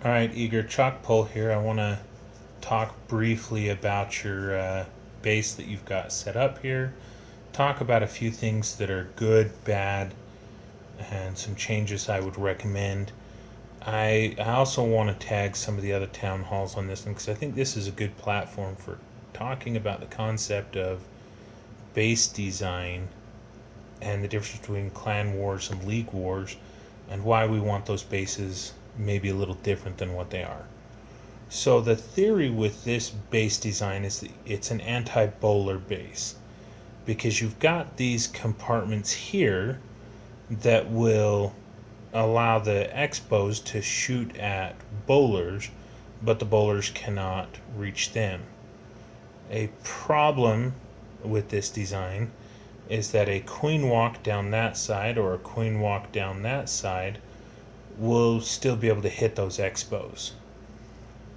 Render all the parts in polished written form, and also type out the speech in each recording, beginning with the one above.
All right, Eager Chalk Pull here. I want to talk briefly about your base that you've got set up here. Talk about a few things that are good, bad, and some changes I would recommend. I also want to tag some of the other town halls on this one because I think this is a good platform for talking about the concept of base design and the difference between clan wars and league wars and why we want those bases maybe a little different than what they are. So the theory with this base design is that it's an anti-bowler base because you've got these compartments here that will allow the Expos to shoot at bowlers, but the bowlers cannot reach them. A problem with this design is that a queen walk down that side or a queen walk down that side will still be able to hit those Expos.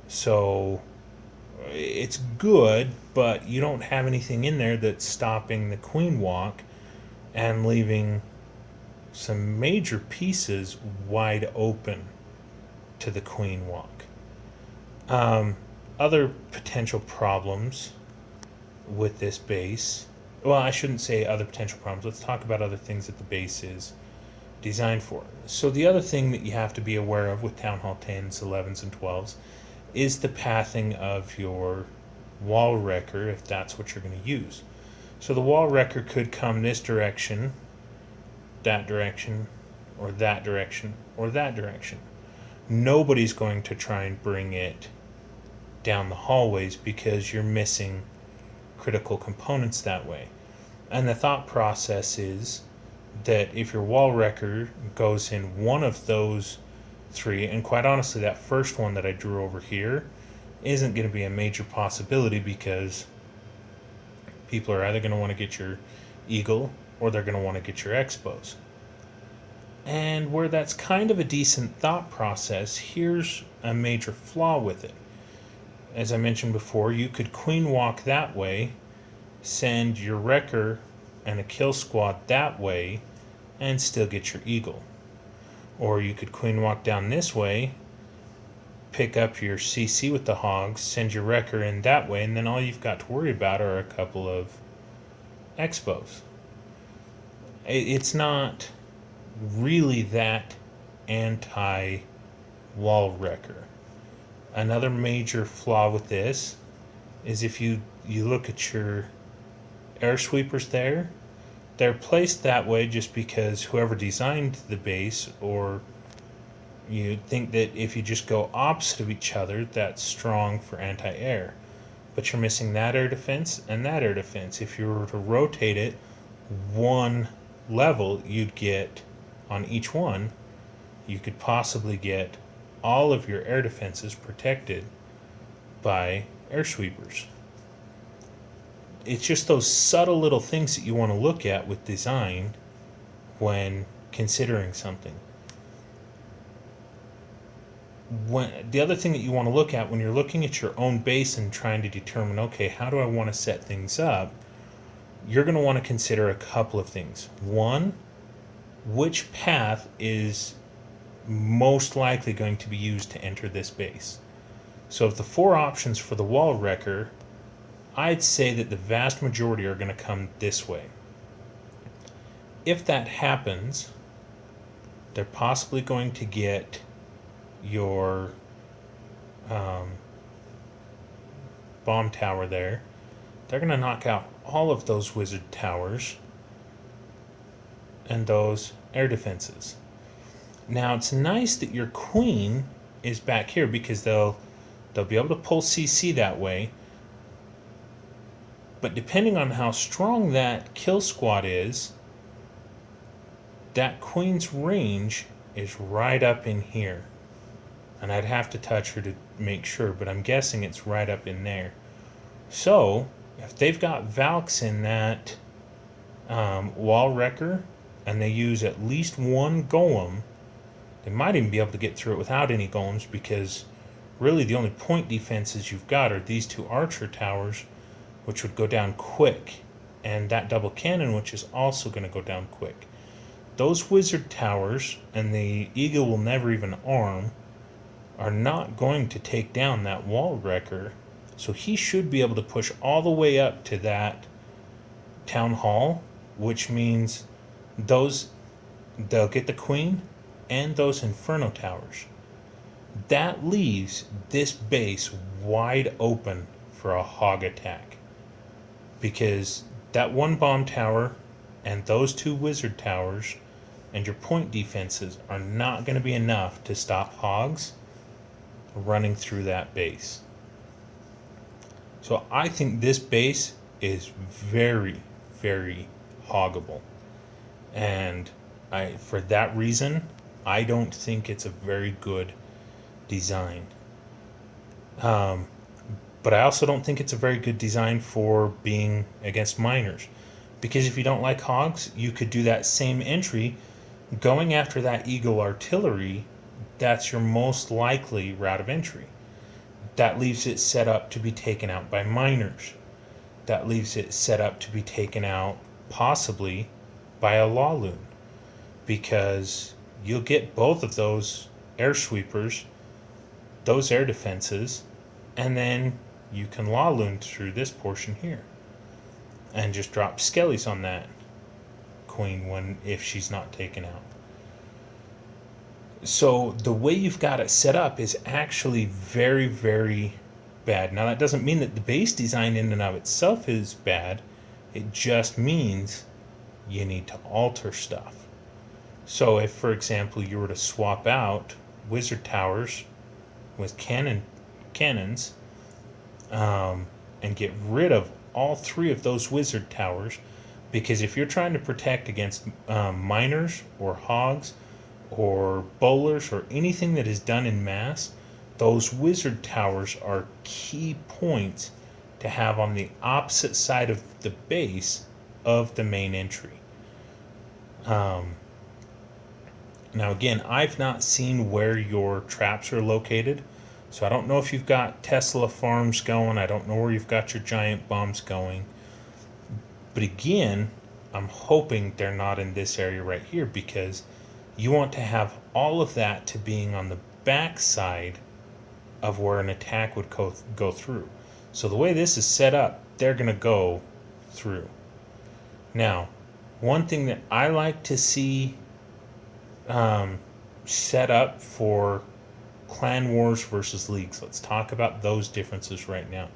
So it's good, but you don't have anything in there that's stopping the queen walk and leaving some major pieces wide open to the queen walk. Other potential problems with this base, well, I shouldn't say other potential problems. Let's talk about other things that the base is designed for. So the other thing that you have to be aware of with Town Hall 10s, 11s, and 12s is the pathing of your wall wrecker, if that's what you're going to use. So the wall wrecker could come this direction, that direction, or that direction, or that direction. Nobody's going to try and bring it down the hallways because you're missing critical components that way. And the thought process is that if your wall wrecker goes in one of those three, and quite honestly that first one that I drew over here isn't going to be a major possibility because people are either going to want to get your eagle or they're going to want to get your Expos. And where that's kind of a decent thought process, here's a major flaw with it. As I mentioned before, you could queen walk that way, send your wrecker and a kill squad that way, and still get your eagle. Or you could queen walk down this way, pick up your CC with the hogs, send your wrecker in that way, and then all you've got to worry about are a couple of Expos. It's not really that anti-wall wrecker. Another major flaw with this is if you look at your air sweepers there, they're placed that way just because whoever designed the base, or you'd think that if you just go opposite of each other, that's strong for anti-air. But you're missing that air defense and that air defense. If you were to rotate it one level, you'd get on each one, you could possibly get all of your air defenses protected by air sweepers. It's just those subtle little things that you want to look at with design when considering something. The other thing that you want to look at when you're looking at your own base and trying to determine, okay, how do I want to set things up, you're going to want to consider a couple of things. One, which path is most likely going to be used to enter this base? So of the four options for the wall wrecker, I'd say that the vast majority are going to come this way. If that happens, they're possibly going to get your bomb tower there. They're going to knock out all of those wizard towers and those air defenses. Now it's nice that your queen is back here because they'll be able to pull CC that way. But depending on how strong that kill squad is, that queen's range is right up in here. And I'd have to touch her to make sure, but I'm guessing it's right up in there. So, if they've got Valks in that wall wrecker, and they use at least one golem, they might even be able to get through it without any golems, because really the only point defenses you've got are these two archer towers, which would go down quick, and that double cannon, which is also going to go down quick. Those wizard towers, and the eagle will never even arm, are not going to take down that wall wrecker. So he should be able to push all the way up to that town hall, which means they'll get the queen and those inferno towers. That leaves this base wide open for a hog attack, because that one bomb tower and those two wizard towers and your point defenses are not going to be enough to stop hogs running through that base. So I think this base is very, very hoggable. And for that reason, I don't think it's a very good design. But I also don't think it's a very good design for being against miners. Because if you don't like hogs, you could do that same entry going after that eagle artillery. That's your most likely route of entry. That leaves it set up to be taken out by miners. That leaves it set up to be taken out possibly by a law loon, because you'll get both of those air sweepers, those air defenses, and then you can law loon through this portion here and just drop skellies on that queen if she's not taken out. So the way you've got it set up is actually very, very bad. Now that doesn't mean that the base design in and of itself is bad. It just means you need to alter stuff. So if, for example, you were to swap out wizard towers with cannons and get rid of all three of those wizard towers, because if you're trying to protect against miners or hogs or bowlers or anything that is done in mass, those wizard towers are key points to have on the opposite side of the base of the main entry. Now again, I've not seen where your traps are located, so I don't know if you've got Tesla farms going. I don't know where you've got your giant bombs going. But again, I'm hoping they're not in this area right here, because you want to have all of that to being on the back side of where an attack would go through. So the way this is set up, they're going to go through. Now, one thing that I like to see set up for clan wars versus leagues. Let's talk about those differences right now.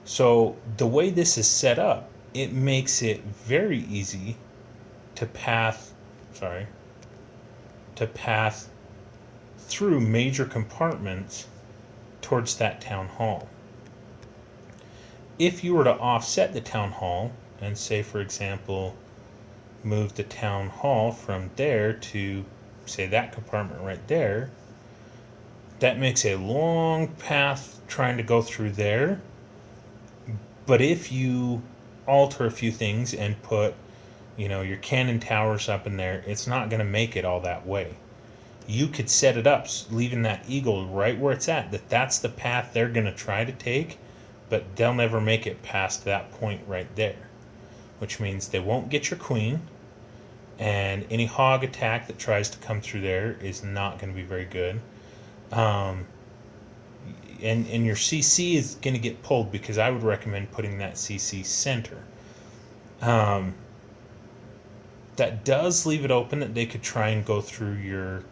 So the way this is set up, it makes it very easy to path through major compartments towards that town hall. If you were to offset the town hall and say, for example, move the town hall from there to, say, that compartment right there, that makes a long path trying to go through there. But if you alter a few things and put, your cannon towers up in there, it's not going to make it all that way. You could set it up, leaving that eagle right where it's at, that's the path they're going to try to take, but they'll never make it past that point right there, which means they won't get your queen, and any hog attack that tries to come through there is not going to be very good. And your CC is going to get pulled, because I would recommend putting that CC center. That does leave it open that they could try and go through your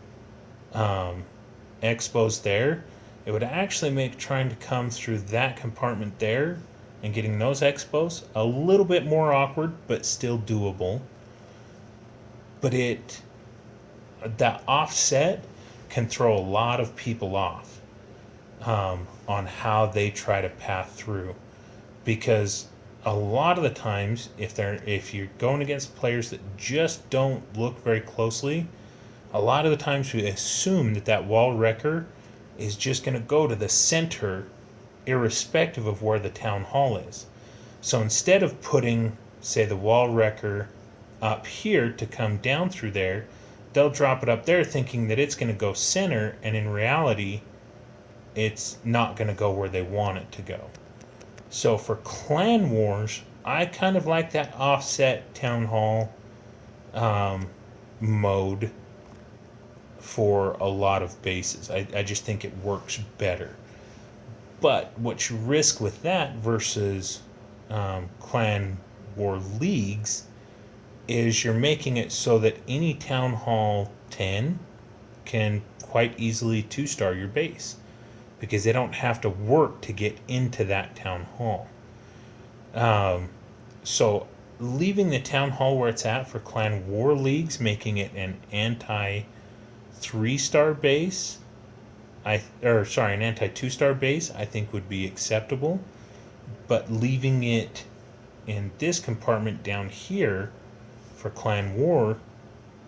expos there. It would actually make trying to come through that compartment there and getting those expos a little bit more awkward, but still doable. But that offset can throw a lot of people off on how they try to path through, because a lot of the times if you're going against players that just don't look very closely, a lot of the times we assume that wall wrecker is just going to go to the center irrespective of where the town hall is. So instead of putting, say, the wall wrecker up here to come down through there, they'll drop it up there thinking that it's going to go center, and in reality it's not going to go where they want it to go. So for clan wars, I kind of like that offset town hall mode for a lot of bases. I just think it works better. But what you risk with that versus clan war leagues is you're making it so that any Town Hall 10 can quite easily 2-star your base, because they don't have to work to get into that town hall. So leaving the town hall where it's at for clan war leagues, making it an anti 3-star base, an anti 2-star base, I think would be acceptable. But leaving it in this compartment down here for clan war,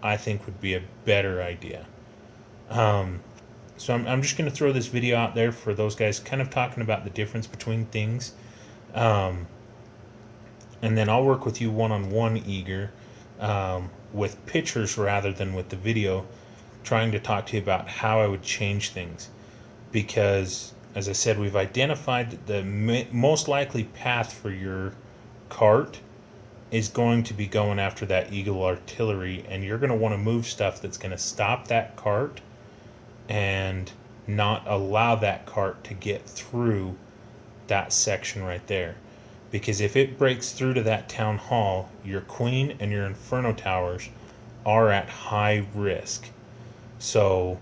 I think would be a better idea. So I'm just going to throw this video out there for those guys, kind of talking about the difference between things. And then I'll work with you one-on-one, Eager, with pictures rather than with the video, trying to talk to you about how I would change things. Because, as I said, we've identified that the most likely path for your cart is going to be going after that Eagle artillery, and you're going to want to move stuff that's going to stop that cart and not allow that cart to get through that section right there. Because if it breaks through to that town hall, your queen and your inferno towers are at high risk. So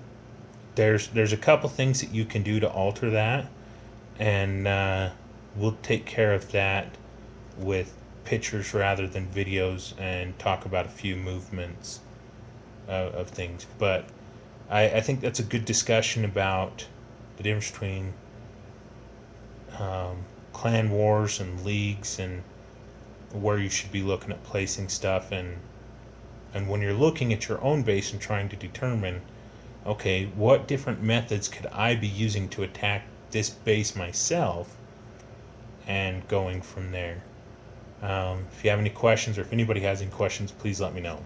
there's a couple things that you can do to alter that, and we'll take care of that with pictures rather than videos, and talk about a few movements of things. But I think that's a good discussion about the difference between clan wars and leagues, and where you should be looking at placing stuff, and when you're looking at your own base and trying to determine, okay, what different methods could I be using to attack this base myself, and going from there. If you have any questions, or if anybody has any questions, please let me know.